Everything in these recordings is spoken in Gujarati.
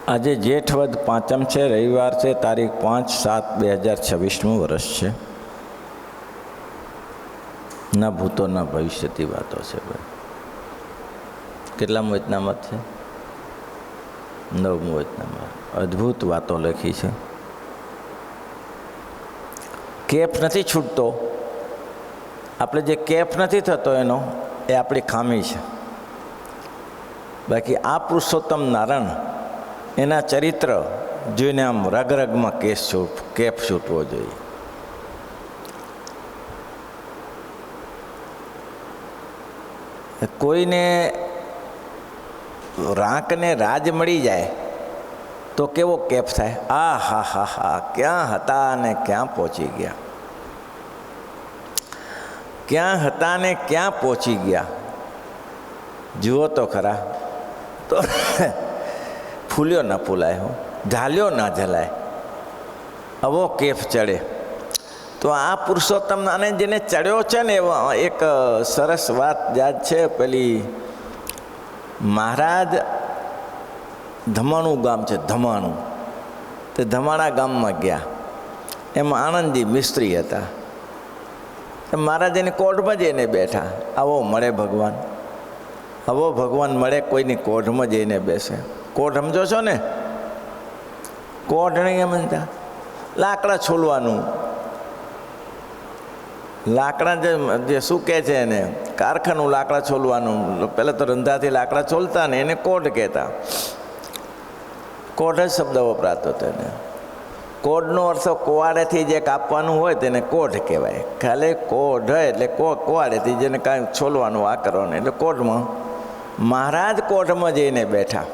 આજે જેઠ વદ પાંચમ છે, રવિવાર છે, તારીખ 5/7/2026 વર્ષ છે. ના ભૂતો ના ભવિષ્યની વાતો છે ભાઈ. કેટલામું વચનામત છે? 9મું વચનામત. અદ્ભુત વાતો લખી છે. કેફ નથી છૂટતો, આપણે જે કેફ નથી થતો એનો એ આપણી ખામી છે. બાકી આ પુરુષોત્તમ નારાયણ એના ચરિત્ર જોઈને આમ રગરગમાં કેફ છૂટવો જોઈએ. કોઈને રાંકને રાજ મળી જાય તો કેવો કેફ થાય, આ હા હા હા, ક્યાં હતા ને ક્યાં પહોંચી ગયા, ક્યાં હતા ને ક્યાં પહોંચી ગયા. જુઓ તો ખરા. તો ફૂલ્યો ના ફૂલાય, હો ઝાલ્યો ના ઝલાય, આવો કેફ ચડે. તો આ પુરુષોત્તમ અને જેને ચડ્યો છે ને એક સરસ વાત યાદ છે. પેલી મહારાજ ધમાણું ગામ છે, ધમાણું. તે ધમાણા ગામમાં ગયા. એમાં આનંદજી મિસ્ત્રી હતા. મહારાજ એની કોઢમાં જઈને બેઠા. આવો મળે ભગવાન, આવો ભગવાન મળે કોઈની કોઢમાં જઈને બેસે. કોઢ સમજો છો ને? કોઢ નહીં સમજતા? લાકડા છોલવાનું, લાકડા જે શું કહે છે એને, કારખાનું લાકડા છોલવાનું. પહેલાં તો રંધાથી લાકડા છોલતા ને એને કોઢ કહેતા. કોઢ જ શબ્દ વપરાતો હતો એને. કોઢનો અર્થ કોવાડેથી જે કાપવાનું હોય તેને કોઢ કહેવાય. ખાલી કોઢ એટલે કોવાડેથી જેને કાંઈ છોલવાનું આ કરવાનું એટલે કોઢમાં. મહારાજ કોઢમાં જઈને બેઠા.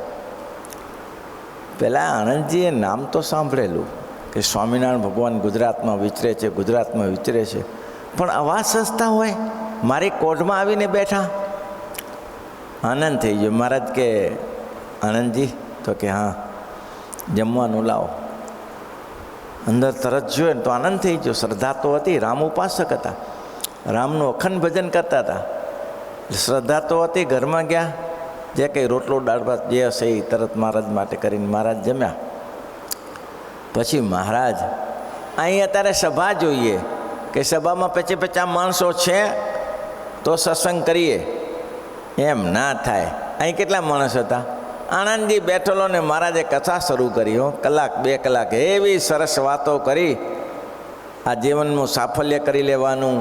પહેલાં આનંદજીએ નામ તો સાંભળેલું કે સ્વામિનારાયણ ભગવાન ગુજરાતમાં વિચરે છે, ગુજરાતમાં વિચરે છે, પણ આવા સંસ્થા હોય મારી કોઢમાં આવીને બેઠા. આનંદ થઈ ગયો. મહારાજ કે આનંદજી, તો કે હા જમવાનું લાવો. અંદર તરત જોયે ને તો આનંદ થઈ ગયો. શ્રદ્ધા તો હતી, રામ ઉપાસક હતા, રામનું અખંડ ભજન કરતા હતા. શ્રદ્ધા તો હતી. ઘરમાં ગયા, જે કંઈ રોટલો દાળ ભાત જે હશે એ તરત મહારાજ માટે કરીને મહારાજ જમ્યા. પછી મહારાજ અહીં અત્યારે સભા જોઈએ કે સભામાં 50 માણસો છે તો સત્સંગ કરીએ, એમ ના થાય. અહીં કેટલા માણસ હતા? આનંદજી બેઠેલો ને મહારાજે કથા શરૂ કરી. હો, 1-2 કલાક એવી સરસ વાતો કરી. આ જીવનનું સાફલ્ય કરી લેવાનું,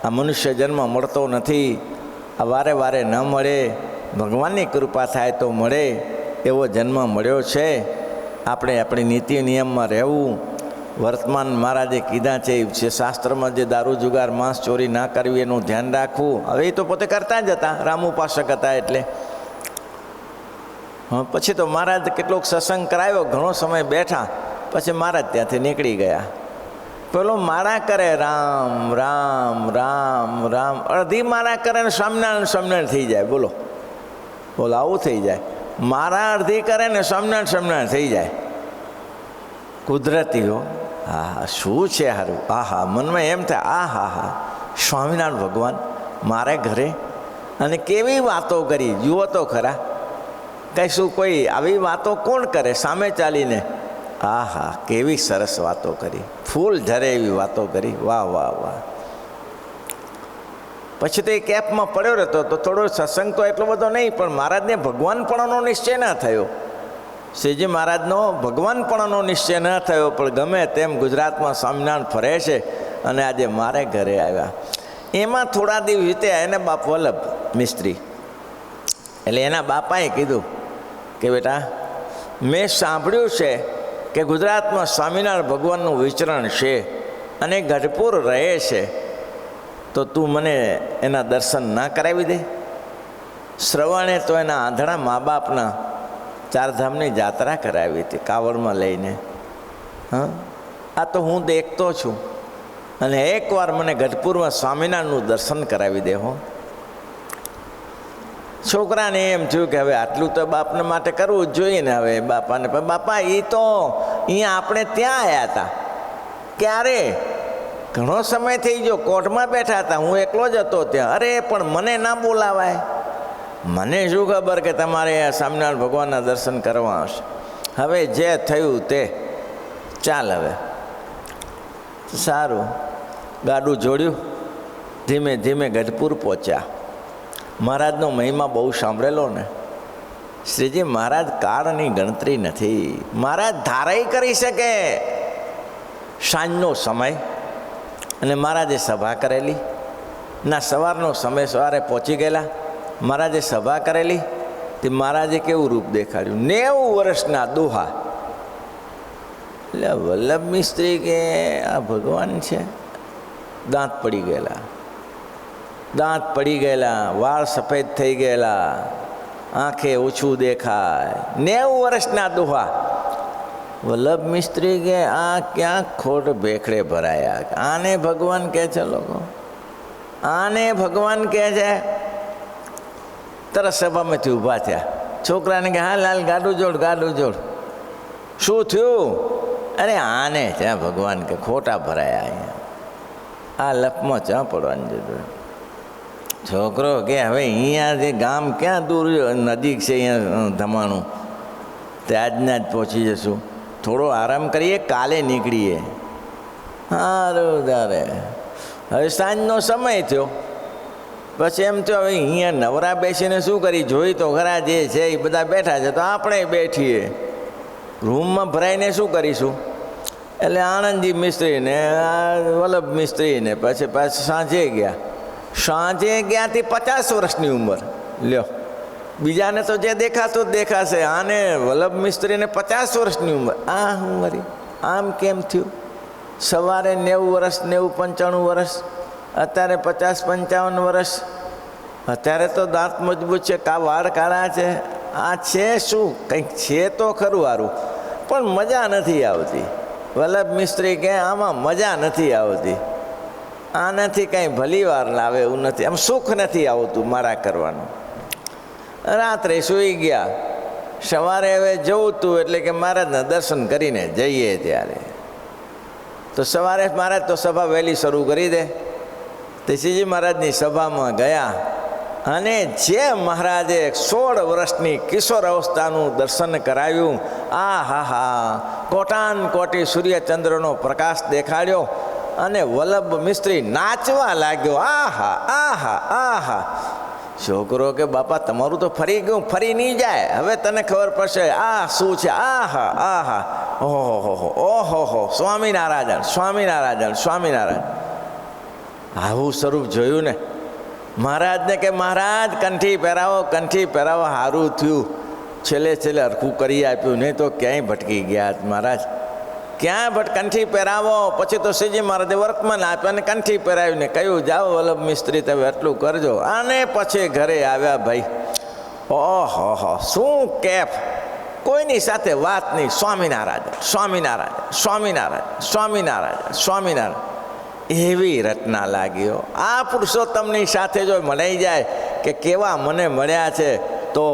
આ મનુષ્ય જન્મ મળતો નથી, આ વારે વારે ન મળે, ભગવાનની કૃપા થાય તો મળે એવો જન્મ મળ્યો છે. આપણે આપણી નીતિ નિયમમાં રહેવું. વર્તમાન મહારાજે કીધા છે શાસ્ત્રમાં જે દારૂ જુગાર માંસ ચોરી ના કરવી એનું ધ્યાન રાખવું. હવે એ તો પોતે કરતા જ હતા, રામ ઉપાસક હતા એટલે. પછી તો મહારાજ કેટલોક સત્સંગ કરાવ્યો, ઘણો સમય બેઠા. પછી મહારાજ ત્યાંથી નીકળી ગયા. પેલો માળા કરે રામ રામ રામ રામ, અડધી માળા કરે ને સ્વામિનારાયણ સ્વામિનારાયણ થઈ જાય. બોલો બોલો, આવું થઈ જાય. માળા અડધી કરે ને સ્વામિનારાયણ સ્વામિનારાયણ થઈ જાય. કુદરતીઓ. હા, શું છે સારું. આ હા, મનમાં એમ થાય આ હા હા સ્વામિનારાયણ ભગવાન મારે ઘરે, અને કેવી વાતો કરી. જુઓ તો ખરા. કંઈ શું કોઈ આવી વાતો કોણ કરે સામે ચાલીને? આ હા, કેવી સરસ વાતો કરી, ફૂલ ઝરે એવી વાતો કરી. વાહ વાહ વાહ. પછી તો એ કેપમાં પડ્યો રહેતો તો થોડો સત્સંગ તો એટલો બધો નહીં, પણ મહારાજને ભગવાનપણાનો નિશ્ચય ના થયો. શ્રીજી મહારાજનો ભગવાનપણાનો નિશ્ચય ન થયો, પણ ગમે તેમ ગુજરાતમાં સ્વામિનારાયણ ફરે છે અને આજે મારે ઘરે આવ્યા. એમાં થોડા દિવસ વીત્યા. એને બાપ વલ્લભ મિસ્ત્રી, એટલે એના બાપાએ કીધું કે બેટા, મેં સાંભળ્યું છે કે ગુજરાતમાં સ્વામિનારાયણ ભગવાનનું વિચરણ છે અને ગઢપુર રહે છે, તો તું મને એના દર્શન ના કરાવી દે? શ્રવણે તો એના આંધળા મા બાપના ચારધામની જાત્રા કરાવી હતી કાવડમાં લઈને. હા, આ તો હું દેખતો છું, અને એકવાર મને ગઢપુરમાં સ્વામિનારાયણનું દર્શન કરાવી દે. હો, છોકરાને એમ થયું કે હવે આટલું તો બાપને માટે કરવું જ જોઈએ ને. હવે બાપાને, બાપા એ તો અહીંયા આપણે ત્યાં આવ્યા હતા. ક્યારે? ઘણો સમય થઈ ગયો. કોર્ટમાં બેઠા હતા, હું એકલો જ હતો ત્યાં. અરે પણ મને ના બોલાવાય. મને શું ખબર કે તમારે સ્વામિનારાયણ ભગવાનના દર્શન કરવા હશે. હવે જે થયું તે ચાલ. હવે સારું, ગાડું જોડ્યું, ધીમે ધીમે ગઢપુર પહોંચ્યા. મહારાજનો મહિમા બહુ સાંભળેલો ને. શ્રીજી મહારાજ કાળની ગણતરી નથી. મહારાજ ધારાઈ કરી શકે. સાંજનો સમય અને મહારાજે સભા કરેલી. ના, સવારનો સમય, સવારે પહોંચી ગયેલા. મહારાજે સભા કરેલી તે મહારાજે કેવું રૂપ દેખાડ્યું. 90 વર્ષના દોહા. એટલે વલ્લભ મિસ્ત્રી કે આ ભગવાન છે. દાંત પડી ગયેલા, દાંત પડી ગયેલા, વાળ સફેદ થઈ ગયેલા, આંખે ઓછું દેખાય. 90 વર્ષના દોહા. વલ્લભ મિસ્ત્રી કે આ ક્યાં ખોટ ભેખડે ભરાયા. આને ભગવાન કહે છે લોકો, આને ભગવાન કહે છે. તરત સભામાંથી ઊભા થયા. છોકરાને કે હા લાલ ગાડું જોડ, ગાડું જોડ. શું થયું? અરે આને ત્યાં ભગવાન કે ખોટા ભરાયા. અહીંયા આ લપમાં ચા પડવાની જરૂર. છોકરો કે હવે અહીંયાથી ગામ ક્યાં દૂર, નજીક છે અહીંયા ધમાણું, તે આજના જ પહોંચી જશું. થોડો આરામ કરીએ, કાલે નીકળીએ. સારું તારે. હવે સાંજનો સમય થયો. પછી એમ થયો હવે અહીંયા નવરા બેસીને શું કરી, જોઈ તો ખરા જે છે એ બધા બેઠા છે તો આપણે બેઠીએ. રૂમમાં ભરાઈને શું કરીશું? એટલે આનંદજી મિસ્ત્રીને વલ્લભ મિસ્ત્રીને પછી સાંજે ગયા. સાંજે ગયાથી 50 વર્ષની ઉંમર. લ્યો, બીજાને તો જે દેખાતું જ દેખાશે, આને વલ્લભ મિસ્ત્રીને 50 વર્ષની ઉંમર. આ હું મરી, આમ કેમ થયું? સવારે 90 વર્ષ, 90, 95 વર્ષ, અત્યારે 50, 55 વર્ષ. અત્યારે તો દાંત મજબૂત છે, વાળ કાળા છે. આ છે શું? કંઈક છે તો ખરું સારું, પણ મજા નથી આવતી. વલ્લભ મિસ્ત્રી કે આમાં મજા નથી આવતી. આનાથી કંઈ ભલી વાર લાવે એવું નથી, આમ સુખ નથી આવતું મારા કરવાનું. રાત્રે સૂઈ ગયા. સવારે હવે જવું તું એટલે કે મહારાજના દર્શન કરીને જઈએ. ત્યારે તો સવારે મહારાજ તો સભા વહેલી શરૂ કરી દે. તે શ્રીજી મહારાજની સભામાં ગયા અને જે મહારાજે 16 વર્ષની કિશોર અવસ્થાનું દર્શન કરાવ્યું. આ હા હા, કોટાન કોટી સૂર્યચંદ્રનો પ્રકાશ દેખાડ્યો અને વલ્લભ મિસ્ત્રી નાચવા લાગ્યો. આહા આહા આહા. છોકરો કે બાપા તમારું તો ફરી ગયું, ફરી નહીં જાય. હવે તને ખબર પડશે આ શું છે. આહા આહા, ઓહો ઓહો, સ્વામિનારાયણ સ્વામિનારાયણ સ્વામિનારાયણ. આવું સ્વરૂપ જોયું ને. મહારાજને કે મહારાજ કંઠી પહેરાવો, કંઠી પહેરાવો. સારું થયું છેલ્લે છેલ્લે હરખું કરી આપ્યું, નહીં તો ક્યાંય ભટકી ગયા મહારાજ. ક્યાં કંઠી પહેરાવો. પછી તો શ્રીજી મહારાજે વર્તમાન આપ્યા અને કંઠી પહેરાવીને કહ્યું જાઓ વલ્લભ મિસ્ત્રી તમે એટલું કરજો. અને પછી ઘરે આવ્યા. ભાઈ ઓહો, શું કેફ, કોઈની સાથે વાત નહીં. સ્વામિનારાયણ સ્વામિનારાયણ સ્વામિનારાયણ સ્વામિનારાયણ સ્વામિનારાયણ. એવી રચના લાગ્યો. આ પુરુષોત્તમની સાથે જો મળી જાય કે કેવા મને મળ્યા છે તો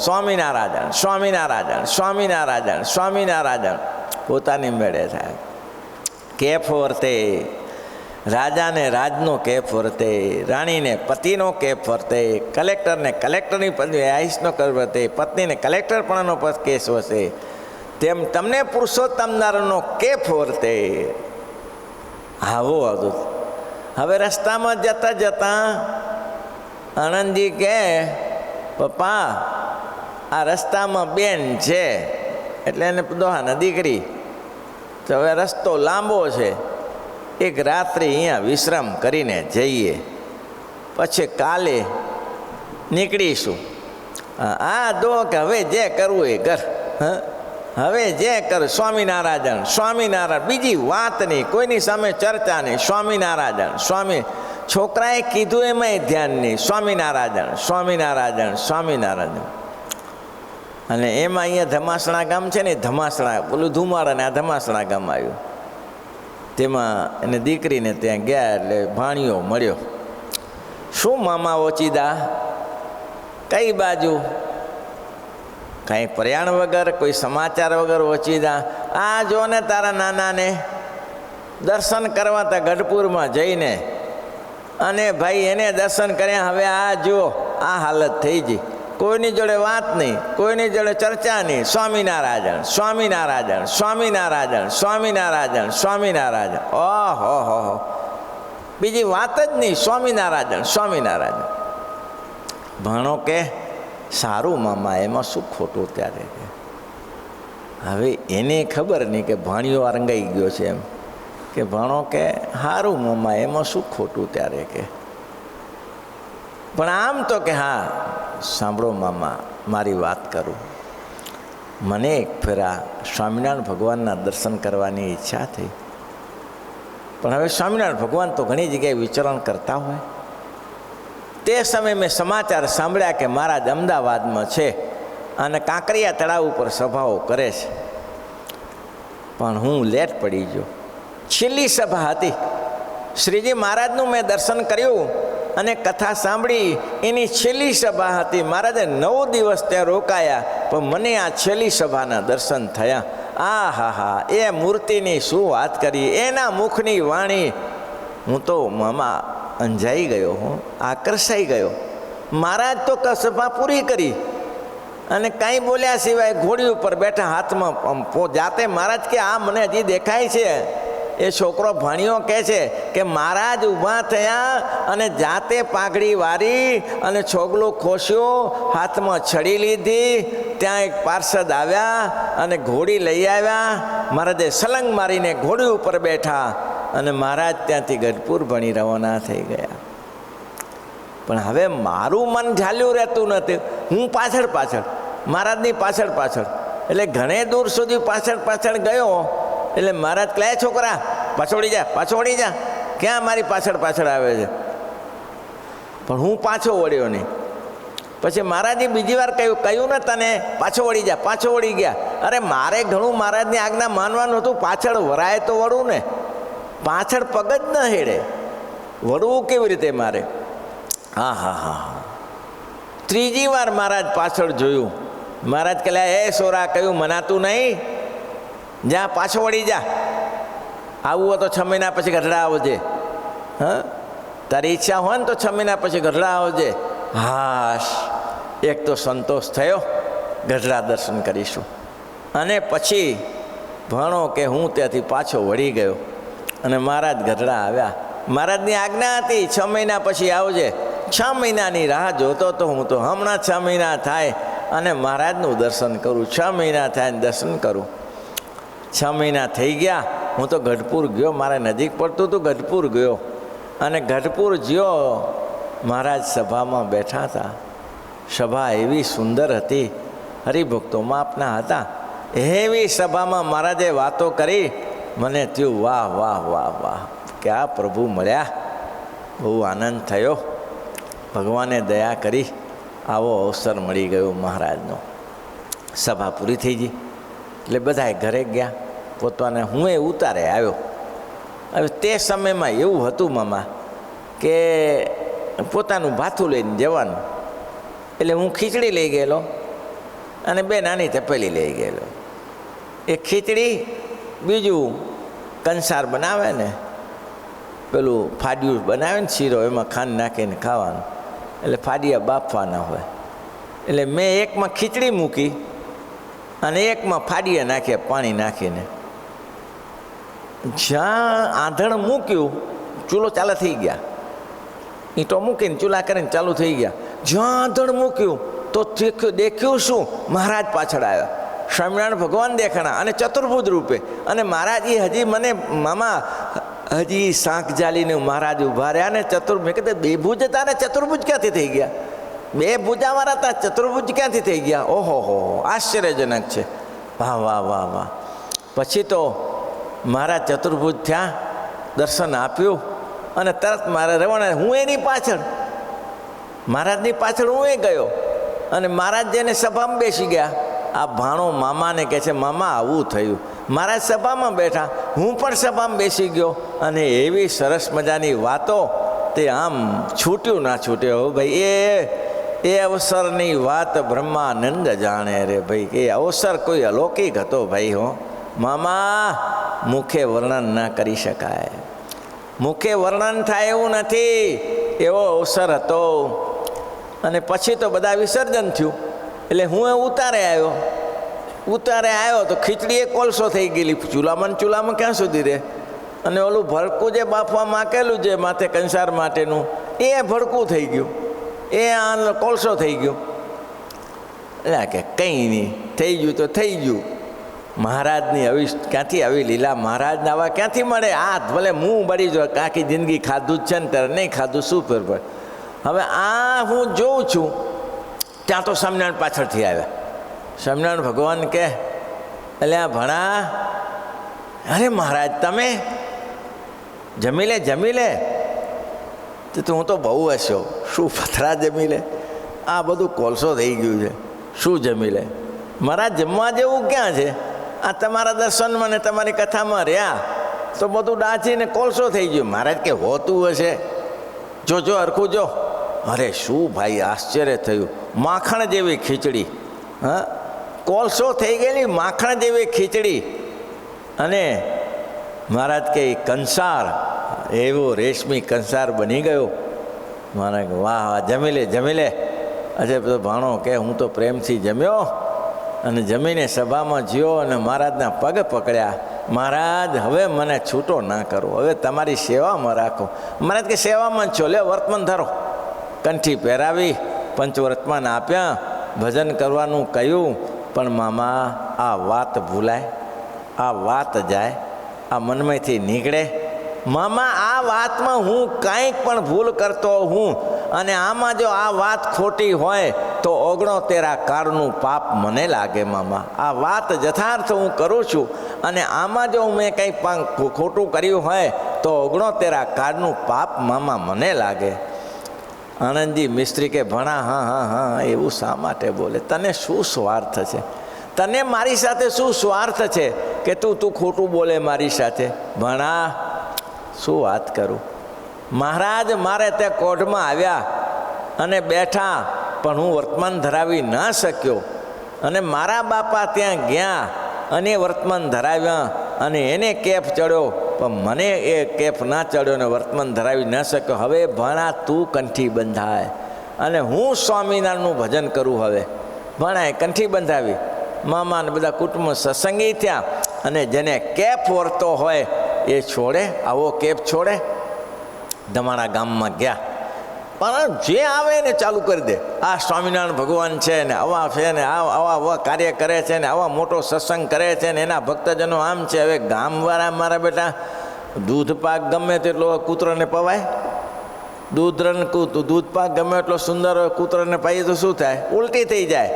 સ્વામિનારાયણ સ્વામિનારાયણ સ્વામિનારાયણ સ્વામિનારાયણ પોતાની મેળે થાય. કેફ વર્તે, રાજાને રાજનો કેફ વર્તે, રાણીને પતિનો કેફ વર્તે, કલેક્ટરને કલેક્ટરની આયુષનો કેફ વર્તે, પત્નીને કલેક્ટરપણાનો કેસ વર્તે, તેમ તમને પુરુષોત્તમનારાયણનો કેફ વર્તે. આવું હતું. હવે રસ્તામાં જતાં જતાં આનંદજી કહે પપ્પા આ રસ્તામાં બેન છે, એટલે એને દોહાના દીકરી. તો હવે રસ્તો લાંબો છે, એક રાત્રિ અહીંયા વિશ્રામ કરીને જઈએ, પછી કાલે નીકળીશું. આ દો કે હવે જે કરવું એ કર. હવે જે કર. સ્વામિનારાયણ સ્વામિનારાયણ. બીજી વાત નહીં, કોઈની સામે ચર્ચા નહીં. સ્વામિનારાયણ સ્વામી. છોકરાએ કીધું એમાંય ધ્યાન નહીં. સ્વામિનારાયણ સ્વામિનારાયણ સ્વામિનારાયણ. અને એમાં અહીંયા ધમાસણા ગામ છે ને, ધમાસણા પેલું ધુમાડા ને આ ધમાસણા ગામ આવ્યું. તેમાં એને દીકરીને ત્યાં ગયા એટલે ભાણિયો મળ્યો. શું મામા ઓચિદા, કઈ બાજુ? કાંઈ પ્રયાણ વગર, કોઈ સમાચાર વગર ઓચિદા. આ જો ને તારા નાનાને દર્શન કરવા તા ગઢપુરમાં જઈને, અને ભાઈ એને દર્શન કર્યા. હવે આ જો આ હાલત થઈ ગઈ. કોઈની જોડે વાત નહીં, કોઈની જોડે ચર્ચા નહીં. સ્વામિનારાયણ, સ્વામિનારાયણ, સ્વામિનારાયણ, સ્વામિનારાયણ, સ્વામિનારાયણ. ઓહો હો હો, બીજી વાત જ નહીં. સ્વામિનારાયણ, સ્વામિનારાયણ. ભણો કે સારું મામા, એમાં શું ખોટું ત્યારે? હવે એને ખબર નહીં કે ભાણિયો રંગાઈ ગયો છે એમ, કે ભણો કે સારું મામા, એમાં શું ખોટું ત્યારે કે. પણ આમ તો કે હા, સાંભળો મામા, મારી વાત કરું. મને એક ફેરા સ્વામિનારાયણ ભગવાનના દર્શન કરવાની ઈચ્છા થઈ. પણ હવે સ્વામિનારાયણ ભગવાન તો ઘણી જગ્યાએ વિચરણ કરતા હોય. તે સમયે મેં સમાચાર સાંભળ્યા કે મહારાજ અમદાવાદમાં છે અને કાંકરિયા તળાવ ઉપર સભાઓ કરે છે. પણ હું લેટ પડી ગયો. છેલ્લી સભા હતી. શ્રીજી મહારાજનું મેં દર્શન કર્યું અને કથા સાંભળી. એની છેલ્લી સભા હતી. મહારાજે 9 દિવસ ત્યાં રોકાયા, પણ મને આ છેલ્લી સભાના દર્શન થયા. આ હા હા, એ મૂર્તિની શું વાત કરી, એના મુખની વાણી. હું તો મામા અંજાઈ ગયો, હું આકર્ષાઈ ગયો. મહારાજ તો સભા પૂરી કરી અને કાંઈ બોલ્યા સિવાય ઘોડી ઉપર બેઠા, હાથમાં જાતે મહારાજ કે આ મને હજી દેખાય છે. એ છોકરો ભાણિયો કહે છે કે મહારાજ ઊભા થયા અને જાતે પાઘડી વારી અને છોગલો ખોસ્યો, હાથમાં છડી લીધી. ત્યાં એક પાર્ષદ આવ્યા અને ઘોડી લઈ આવ્યા. મહારાજે સલંગ મારીને ઘોડી ઉપર બેઠા અને મહારાજ ત્યાંથી ગઢપુર ભણી રવાના થઈ ગયા. પણ હવે મારું મન ઝાલ્યું રહેતું નથી. હું પાછળ પાછળ, મહારાજની પાછળ પાછળ, એટલે ઘણે દૂર સુધી પાછળ પાછળ ગયો. એટલે મહારાજ કહે, છોકરા પાછો વળી જા, પાછો વળી જા. ક્યાં મારી પાછળ પાછળ આવે છે? પણ હું પાછો વળ્યો નહીં. પછી મહારાજે બીજી વાર કહ્યું ને તને પાછો વળી જા, પાછો વળી ગયા. અરે મારે ઘણું મહારાજની આજ્ઞા માનવાનું હતું. પાછળ વરાય તો વળું ને, પાછળ પગ જ ન હેડે, વળવું કેવી રીતે મારે? હા હા હા હા. ત્રીજી વાર મહારાજ પાછળ જોયું. મહારાજ કહે, એ સોરા, કહ્યું મનાતું નહીં, જા પાછો વળી જા. આવું હોય તો 6 મહિના પછી ગઢડા આવજે. હા, તારી ઈચ્છા હોય ને તો 6 મહિના પછી ગઢડા આવજે. હાશ, એક તો સંતોષ થયો, ગઢડા દર્શન કરીશું. અને પછી ભણો કે હું ત્યાંથી પાછો વળી ગયો અને મહારાજ ગઢડા આવ્યા. મહારાજની આજ્ઞા હતી 6 મહિના પછી આવજે. 6 મહિનાની રાહ જોતો તો હું તો હમણાં 6 મહિના થાય અને મહારાજનું દર્શન કરું. 6 મહિના થાય ને દર્શન કરું. 6 મહિના થઈ ગયા. હું તો ગઢપુર ગયો, મારે નજીક પડતું હતું. ગઢપુર ગયો અને ગઢપુર ગયો. મહારાજ સભામાં બેઠા હતા. સભા એવી સુંદર હતી, હરિભક્તો માપના હતા. એવી સભામાં મહારાજે વાતો કરી. મને થયું વાહ વાહ વાહ વાહ, ક્યાં પ્રભુ મળ્યા. બહુ આનંદ થયો. ભગવાને દયા કરી, આવો અવસર મળી ગયો મહારાજનો. સભા પૂરી થઈ ગઈ એટલે બધાએ ઘરે ગયા પોતાને. હું એ ઉતારે આવ્યો. હવે તે સમયમાં એવું હતું મામા કે પોતાનું ભાથું લઈને જવાનું. એટલે હું ખીચડી લઈ ગયેલો અને 2 નાની તપેલી લઈ ગયેલો. એ ખીચડી, બીજું કંસાર બનાવે ને, પેલું ફાડિયું બનાવે ને શીરો, એમાં ખાંડ નાખીને ખાવાનું. એટલે ફાડિયા બાફવાના હોય. એટલે મેં એકમાં ખીચડી મૂકી અને એકમાં ફાડિયા નાખ્યા પાણી નાખીને. જ્યાં આંધણ મૂક્યું, ચૂલો ચાલુ થઈ ગયા. ઈંટો મૂકીને ચૂલા કરીને ચાલુ થઈ ગયા. જ્યાં આંધણ મૂક્યું તો દેખ્યું શું? મહારાજ પાછળ આવ્યા. સ્વામિનારાયણ ભગવાન દેખાણા અને ચતુર્ભુજ રૂપે. અને મહારાજ એ હજી મને મામા હજી શાંખ જાલીને મહારાજ ઊભા રહ્યા ને મેં કીધું 2 ભુજ હતા ને ચતુર્ભુજ ક્યાંથી થઈ ગયા? 2 ભુજાવાળા હતા, ચતુર્ભુજ ક્યાંથી થઈ ગયા? ઓહો હો, આશ્ચર્યજનક છે. વાહ વાહ વાહ વાહ. પછી તો મહારાજ ચતુર્ભુજ થયા, દર્શન આપ્યું અને તરત મારે રવાના. હું એની પાછળ, મહારાજની પાછળ હું એ ગયો અને મહારાજ જેને સભામાં બેસી ગયા. આ ભાણો મામાને કહે છે, મામા આવું થયું. મહારાજ સભામાં બેઠા, હું પણ સભામાં બેસી ગયો અને એવી સરસ મજાની વાતો. તે આમ છૂટ્યું ના છૂટ્યો ભાઈ. એ અવસરની વાત બ્રહ્માનંદ જાણે રે ભાઈ. એ અવસર કોઈ અલૌકિક હતો ભાઈ. હો મામા, મુખે વર્ણન ના કરી શકાય. મુખે વર્ણન થાય એવું નથી, એવો અવસર હતો. અને પછી તો બધા વિસર્જન થયું. એટલે હું ઉતારે આવ્યો તો ખીચડી એ કોલસો થઈ ગયેલી. ચૂલામાં ક્યાં સુધી રહે? અને ઓલું ભડકું જે બાફવા માકેલું જે માથે કંસાર માટેનું એ ભડકું થઈ ગયું, એ કોલસો થઈ ગયો. એટલે કે કંઈ નહીં, થઈ ગયું તો થઈ ગયું. મહારાજની આવી ક્યાંથી આવી લીલા? મહારાજને આવા ક્યાંથી મળે? આ ભલે મું બળી જો, આખી જિંદગી ખાધું જ છે ને ત્યારે નહીં ખાધું શું ફેર પડે? હવે આ હું જોઉં છું ત્યાં તો સ્વામિનારાયણ પાછળથી આવ્યા. સ્વામિનારાયણ ભગવાન કે એટલે આ ભણા, અરે મહારાજ તમે જમી લે તો હું તો બહુ હસ્યો. શું પથરા જમી લે? આ બધું કોલસો થઈ ગયું છે, શું જમી લે? મહારાજ જમવા જેવું ક્યાં છે? આ તમારા દર્શનમાં ને તમારી કથામાં રહ્યા તો બધું ડાચીને કોલસો થઈ ગયું. મહારાજ કે હોતું હશે, જોજો હરખું જો. અરે શું ભાઈ આશ્ચર્ય થયું. માખણ જેવી ખીચડી, હા, કોલસો થઈ ગયેલી માખણ જેવી ખીચડી. અને મહારાજ કે કંસાર એવો રેશમી કંસાર બની ગયો. મહારાજ વાહ વાહ, જમી લે. અજય બધો ભાણો કે હું તો પ્રેમથી જમ્યો અને જમીને સભામાં જ્યો અને મહારાજના પગ પકડ્યા. મહારાજ હવે મને છૂટો ના કરો, હવે તમારી સેવામાં રાખો. મહારાજ કે સેવામાં જ છો, લે વર્તમાન ધરો. કંઠી પહેરાવી, પંચવર્તમાન આપ્યા, ભજન કરવાનું કહ્યું. પણ મામા આ વાત ભૂલાય, આ વાત જાય, આ મનમાંથી નીકળે. મામા આ વાતમાં હું કાંઈક પણ ભૂલ કરતો હું, અને આમાં જો આ વાત ખોટી હોય તો 69 કાળનું પાપ મને લાગે. મામા આ વાત યથાર્થ હું કરું છું, અને આમાં જો મેં કંઈ ખોટું કર્યું હોય તો 69 કાળનું પાપ મામા મને લાગે. આનંદજી મિસ્ત્રી કે ભણા હા એવું શા માટે બોલે? તને શું સ્વાર્થ છે? તને મારી સાથે શું સ્વાર્થ છે કે તું ખોટું બોલે મારી સાથે? ભણા શું વાત કરું? મહારાજ મારે તે કોઢમાં આવ્યા અને બેઠા, પણ હું વર્તમાન ધરાવી ન શક્યો. અને મારા બાપા ત્યાં ગયા અને વર્તમાન ધરાવ્યા, અને એને કેફ ચડ્યો, પણ મને એ કેફ ના ચડ્યો ને વર્તમાન ધરાવી ન શક્યો. હવે ભણા તું કંઠી બંધાય અને હું સ્વામિનારાયણનું ભજન કરું. હવે ભણાએ કંઠી બંધાવી. મામાને બધા કુટુંબ સત્સંગી થયા, અને જેને કેફ વર્તો હોય એ છોડે, આવો કેફ છોડે. ધમાણા ગામમાં ગયા, પણ જે આવે ને ચાલુ કરી દે. આ સ્વામિનારાયણ ભગવાન છે ને આવા છે ને આવા કાર્ય કરે છે ને આવા મોટો સત્સંગ કરે છે ને એના ભક્તજનો આમ છે. હવે ગામવાળા મારા બેટા દૂધ પાક ગમે તેટલો કૂતરાને પવાય? દૂધ પાક ગમે એટલો સુંદર હોય, કૂતરાને પાઈએ તો શું થાય? ઉલટી થઈ જાય.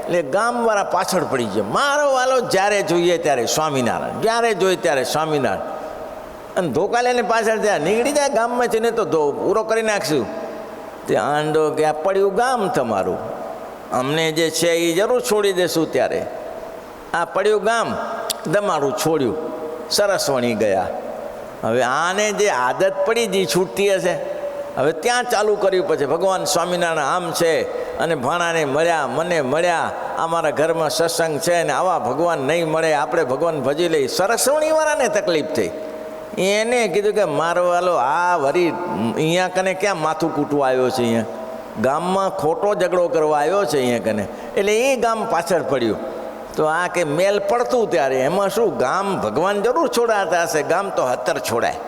એટલે ગામવાળા પાછળ પડી જાય. મારો વાલો જ્યારે જોઈએ ત્યારે સ્વામિનારાયણ, જ્યારે જોઈએ ત્યારે સ્વામિનારાયણ. અને ધોકા લઈને પાછળ ત્યાં નીકળી જાય ગામમાં છે ને તો પૂરો કરી નાખશું. તે આંડો કે આ પડ્યું ગામ તમારું, અમને જે છે એ જરૂર છોડી દેશું. ત્યારે આ પડ્યું ગામ તમારું છોડ્યું, સરસવણી ગયા. હવે આને જે આદત પડી જે છૂટતી હશે, હવે ત્યાં ચાલુ કર્યું. પછી ભગવાન સ્વામિનારાયણ આમ છે, અને ભાણાને મળ્યા, મને મળ્યા, અમારા ઘરમાં સત્સંગ છે ને આવા ભગવાન નહીં મળે, આપણે ભગવાન ભજી લઈ. સરસવણીવાળાને તકલીફ થઈ. એને કીધું કે મારો વાલો આ વરી અહીંયા કને ક્યાં માથું કૂટવા આવ્યો છે? અહીંયા ગામમાં ખોટો ઝઘડો કરવા આવ્યો છે અહીંયા કને. એટલે એ ગામ પાછળ પડ્યું. તો આ કે મેલ પડતું ત્યારે એમાં શું, ગામ ભગવાન જરૂર છોડાતા હશે, ગામ તો 17 છોડાય.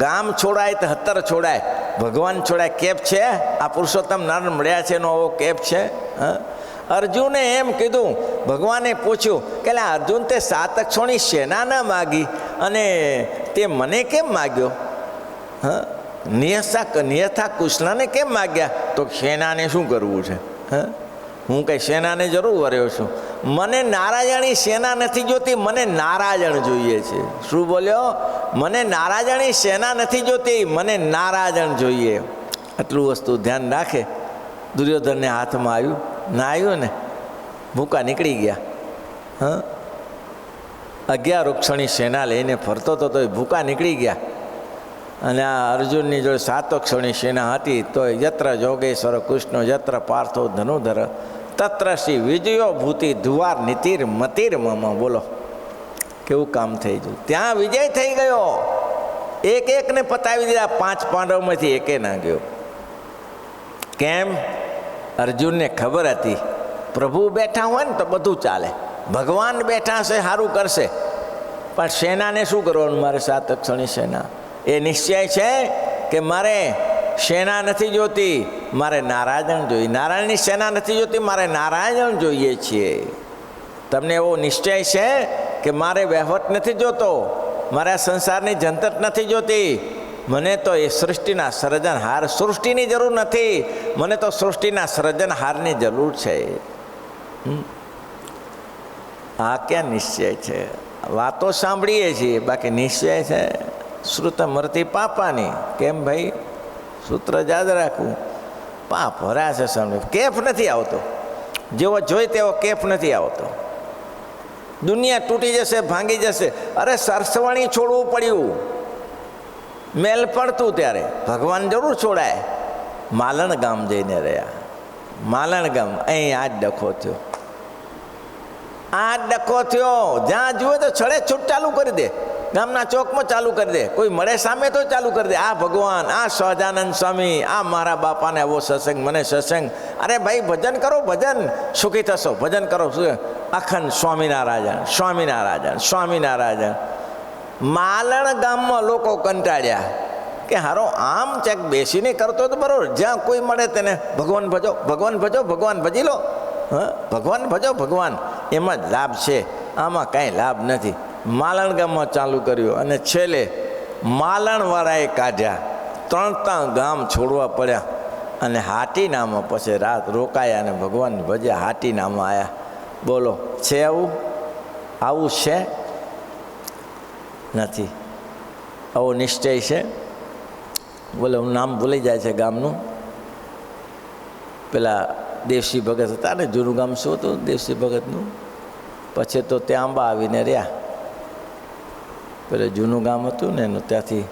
ગામ છોડાય તો 17 છોડાય, ભગવાન છોડાય. કેપ છે આ પુરુષોત્તમ નારાયણ મળ્યા છે એનો આવો કેપ છે? અર્જુને એમ કીધું, ભગવાને પૂછ્યું કે અર્જુન તે 7 અક્ષોની સેના ના માગી અને તે મને કેમ માગ્યો? નિયથા કૃષ્ણને કેમ માગ્યા? તો સેનાને શું કરવું છે? હું કંઈ સેનાને જરૂર વર્યો છું. મને નારાયણી સેના નથી જોતી, મને નારાયણ જોઈએ છે. શું બોલ્યો? મને નારાયણી સેના નથી જોતી, મને નારાયણ જોઈએ. આટલું વસ્તુ ધ્યાન રાખે. દુર્યોધનને હાથમાં આવ્યું ના આવ્યું ને, ભૂકા નીકળી ગયા. 11 વૃક્ષોની સેના લઈને ફરતો હતો તો એ ભૂકા નીકળી ગયા. અને આ અર્જુનની જોડે 7 અક્ષોની સેના હતી. તો યત્ર જોગેશ્વર કૃષ્ણ યત્ર પાર્થો ધનુધર તત્ર શ્રી વિજયો ભૂતિ ધુવાર નીતિર મતિર મમ. બોલો કેવું કામ થઈ ગયું? ત્યાં વિજય થઈ ગયો. એકને પતાવી દીધા. 5 પાંડવમાંથી એકે ના ગયો. કેમ? અર્જુનને ખબર હતી પ્રભુ બેઠા હોય ને તો બધું ચાલે, ભગવાન બેઠા છે સારું કરશે, પણ સેનાને શું કરવાનું? મારે 7 અક્ષરની સેના. એ નિશ્ચય છે કે મારે સેના નથી જોતી, મારે નારાયણ જોઈએ. નારાયણની સેના નથી જોતી, મારે નારાયણ જોઈએ છીએ. તમને એવો નિશ્ચય છે કે મારે વહેવટ નથી જોતો, મારે આ સંસારની ઝંઝટ નથી જોતી, મને તો એ સૃષ્ટિના સર્જનહાર, સૃષ્ટિની જરૂર નથી, મને તો સૃષ્ટિના સર્જનહારની જરૂર છે. આ ક્યાં નિશ્ચય છે? વાતો સાંભળીએ છીએ, બાકી નિશ્ચય છે શ્રુતમર્તિ પાપાની. કેમ ભાઈ? સૂત્ર યાદ રાખવું. પાપ ભર્યા છે સામે, કેફ નથી આવતો, જેવો જોઈ તેવો કેફ નથી આવતો. દુનિયા તૂટી જશે, ભાંગી જશે. અરે સરસવણી છોડવું પડ્યું, મેલ પડતું ત્યારે ભગવાન જરૂર છોડાય. માલણ ગામ જઈને રહ્યા. માલણ ગામ અહીં આ જ ડખો થયો, આ જ ડખો થયો. જ્યાં જુએ તો છડે છૂટ ચાલુ કરી દે, ગામના ચોકમાં ચાલુ કરી દે, કોઈ મળે સામે તો ચાલુ કરી દે. આ ભગવાન, આ સહજાનંદ સ્વામી, આ મારા બાપાને આવો સત્સંગ, મને સત્સંગ. અરે ભાઈ ભજન કરો, ભજન સુખી થશો, ભજન કરો. શું? અખંડ સ્વામિનારાયણ, સ્વામિનારાયણ, સ્વામિનારાયણ. માલણ ગામમાં લોકો કંટાળ્યા કે હારો આમ ચેક બેસીને કરતો તો બરોબર, જ્યાં કોઈ મળે તેને ભગવાન ભજો, ભગવાન ભજો, ભગવાન ભજી લો. ભગવાન ભજો, ભગવાન. એમાં જ લાભ છે, આમાં કાંઈ લાભ નથી. માલણ ગામમાં ચાલુ કર્યું અને છેલ્લે માલણવાળાએ કાઢ્યા. 3 ગામ છોડવા પડ્યા અને હાટીનામાં પછી રાત રોકાયા અને ભગવાન ભજ્યા. હાટીનામાં આવ્યા. બોલો, છે આવું? આવું છે? નથી. આવો નિશ્ચય છે? બોલે, હું નામ ભૂલી જાય છે ગામનું. પેલા દેવસી ભગત હતા ને, જૂનું ગામ શું હતું દેવસી ભગતનું? પછી તો ત્યાં આંબા આવીને રહ્યા. પેલું જૂનું ગામ હતું ને એનું, ત્યાંથી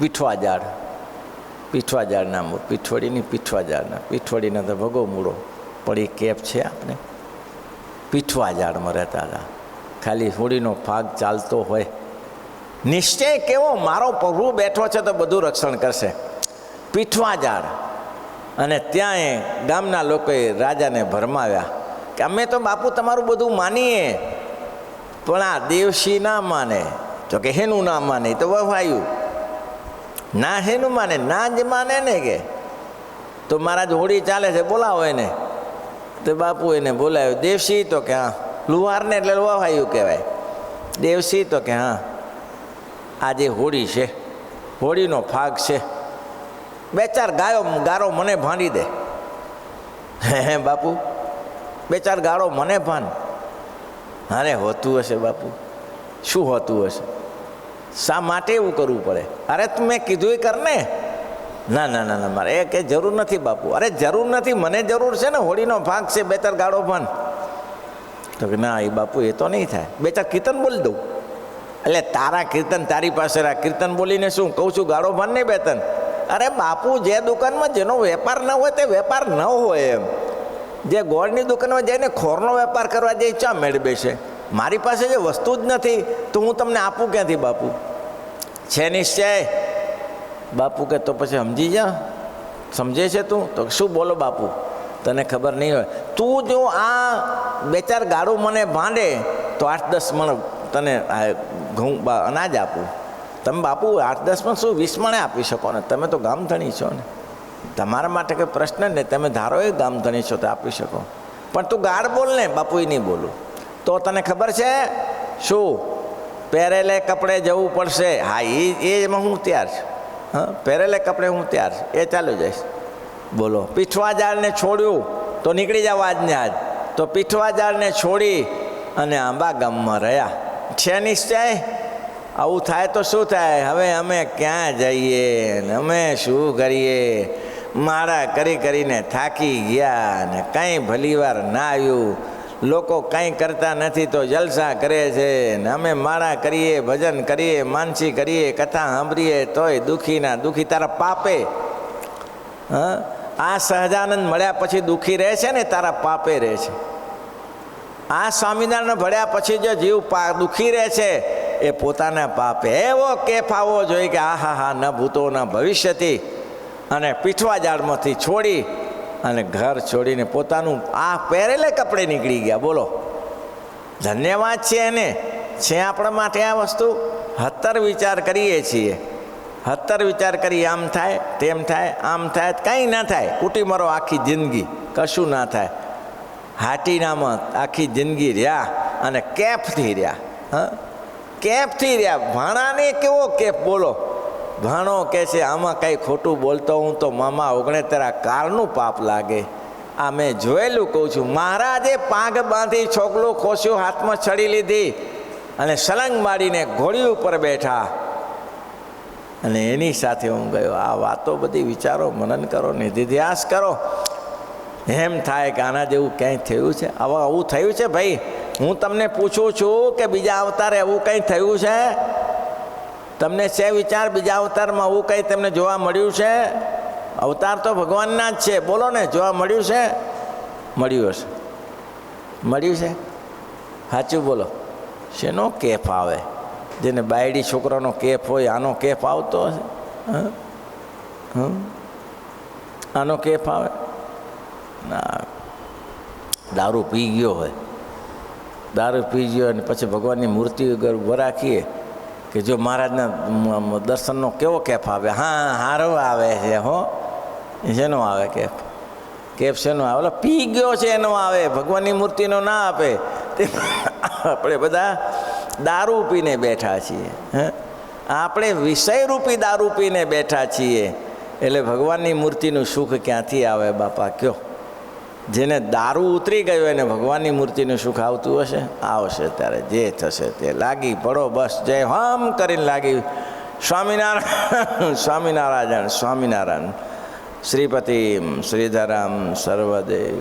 પીઠવા ઝાડ, પીઠવા ઝાડ નામ, પીઠવડીની પીઠવા ઝાડના, પીઠવડીના તો ભગો મૂળો પડી કેપ છે આપણે. પીઠવા ઝાડમાં રહેતા હતા. ખાલી હોળીનો ભાગ ચાલતો હોય. નિશ્ચય કેવો? મારો પ્રભુ બેઠો છે તો બધું રક્ષણ કરશે. પીઠવા ઝાડ. અને ત્યાં ગામના લોકોએ રાજાને ભરમાવ્યા કે અમે તો બાપુ તમારું બધું માનીએ, પણ આ દેવશી ના માને. જો કે હેનું ના માને તો વવાયું. ના હેનું માને, ના જ માને ને કે તો મહારાજ હોળી ચાલે છે, બોલાવો એને. તો બાપુ એને બોલાવ્યો. દેવશી તો કે હા, લુહારને એટલે વવાયું કહેવાય. દેવશી તો કે હા, આજે હોળી છે, હોળીનો ભાગ છે, 2-4 ગારો મને ભાંડી દે. હે બાપુ, 2-4 ગાળો મને ભાન. અરે હોતું હશે બાપુ, શું હોતું હશે? શા માટે એવું કરવું પડે? અરે તું મેં કીધું એ કર ને. ના ના ના ના, મારે એ કે જરૂર નથી બાપુ. અરે જરૂર નથી, મને જરૂર છે ને, હોળીનો ભાગ છે, 2-4 ગાળો ભાન. તો કે ના એ બાપુ એ તો નહીં થાય, 2-4 કીર્તન બોલી દઉં. એટલે તારા કીર્તન તારી પાસે રાખ, કીર્તન બોલીને શું કહું છું? ગાળો ભાન નહીં 2-3. અરે બાપુ, જે દુકાનમાં જેનો વેપાર ન હોય તે વેપાર ન હોય એમ. જે ગોળની દુકાનમાં જઈને ખોરનો વેપાર કરવા જાય, ચા મેળવે છે? મારી પાસે જે વસ્તુ જ નથી તો હું તમને આપું ક્યાંથી બાપુ? છે નિશ્ચય? બાપુ કે તો પછી સમજી જા. સમજે છે તું? તો શું બોલો બાપુ, તને ખબર નહીં હોય. તું જો આ 2-4 ગાળું મને ભાંડે તો 8-10 મણ તને ઘઉં અનાજ આપું. તમે બાપુ 8-10 મણ શું 20 મણે આપી શકો ને? તમે તો ગામધણી છો ને, તમારા માટે કંઈ પ્રશ્ન નહીં. તમે ધારો એ ગામધણી છો તો આપી શકો, પણ તું ગાળ બોલ ને. બાપુ એ નહીં બોલું. તો તને ખબર છે શું? પહેરેલે કપડે જવું પડશે. હા, એમાં હું તૈયાર છું. હા, પહેરેલે કપડે હું તૈયાર છું, એ ચાલુ જઈશ. બોલો, પીઠવા ઝાડને છોડ્યું તો નીકળી જાવ આજને આજ. તો પીઠવા ઝાડને છોડી અને આંબા ગામમાં રહ્યા. છે નિશ્ચય? આવું થાય તો શું થાય? હવે અમે ક્યાં જઈએ ને અમે શું કરીએ? મારા કરીને થાકી ગયા ને કંઈ ભલીવાર ના આવ્યું. લોકો કંઈ કરતા નથી તો જલસા કરે છે ને અમે માળા કરીએ, ભજન કરીએ, માનસી કરીએ, કથા સાંભળીએ તોય દુઃખીના દુઃખી. તારા પાપે, હા, આ સહજાનંદ મળ્યા પછી દુઃખી રહે છે ને, તારા પાપે રહે છે. આ સ્વામિનારાયણ ભળ્યા પછી જો જીવ દુઃખી રહે છે એ પોતાના પાપે. એવો કેફ આવવો જોઈએ કે આ હા હા, ન ભૂતો ન ભવિષ્યથી. અને પીઠવા ઝાડમાંથી છોડી અને ઘર છોડીને પોતાનું આ પહેરેલે કપડે નીકળી ગયા. બોલો, ધન્યવાદ છે એને. છે આપણા માટે આ વસ્તુ. 70 વિચાર કરીએ છીએ, 70 વિચાર કરી, આમ થાય, તેમ થાય, આમ થાય, કંઈ ના થાય. કૂટી મરો આખી જિંદગી, કશું ના થાય. હાટીનામાં આખી જિંદગી રહ્યા અને કેફથી રહ્યા. હા, કેફથી રહ્યા. ભાણાને કેવો કેફ, બોલો. ભાણો કહે છે આમાં કંઈ ખોટું બોલતો હું તો મામા 69 કાળનું પાપ લાગે. આ મેં જોયેલું કહું છું. મહારાજે પાઘ બાંધી, છોકલું ખોસ્યું, હાથમાં છડી લીધી અને સલંગ મારીને ઘોડી ઉપર બેઠા અને એની સાથે હું ગયો. આ વાતો બધી વિચારો, મનન કરો, નિધિધ્યાસ કરો. એમ થાય કે આના જેવું ક્યાંય થયું છે? આવું થયું છે ભાઈ? હું તમને પૂછું છું કે બીજા અવતારે એવું કંઈ થયું છે? તમને છે વિચાર બીજા અવતારમાં આવું કંઈ તમને જોવા મળ્યું છે? અવતાર તો ભગવાનના જ છે. બોલો ને, જોવા મળ્યું છે? મળ્યું હશે. મળ્યું છે? સાચું બોલો. શેનો કેફ આવે? જેને બાયડી છોકરાનો કેફ હોય આનો કેફ આવતો હશે? આનો કેફ આવે ના? દારૂ પી ગયો હોય, દારૂ પી ગયો અને પછી ભગવાનની મૂર્તિ વગર ઊભા રાખીએ કે જો મહારાજના દર્શનનો કેવો કેફ આવે? હા, સારો આવે છે. હો, શેનો આવે કેફ? કેફ શેનો આવે? ઓલો પી ગયો છે એનો આવે, ભગવાનની મૂર્તિનો ના આપે. તે આપણે બધા દારૂ પીને બેઠા છીએ. આપણે વિષયરૂપી દારૂ પીને બેઠા છીએ. એટલે ભગવાનની મૂર્તિનું સુખ ક્યાંથી આવે બાપા? કયો. જેને દારૂ ઉતરી ગયો એને ભગવાનની મૂર્તિનું સુખ આવતું હશે? આવશે. ત્યારે જે થશે તે લાગી પડો, બસ જય હમ કરીને લાગી. સ્વામિનારાયણ, સ્વામિનારાયણ, સ્વામિનારાયણ. શ્રીપતિ શ્રીધરામ સર્વદેવ.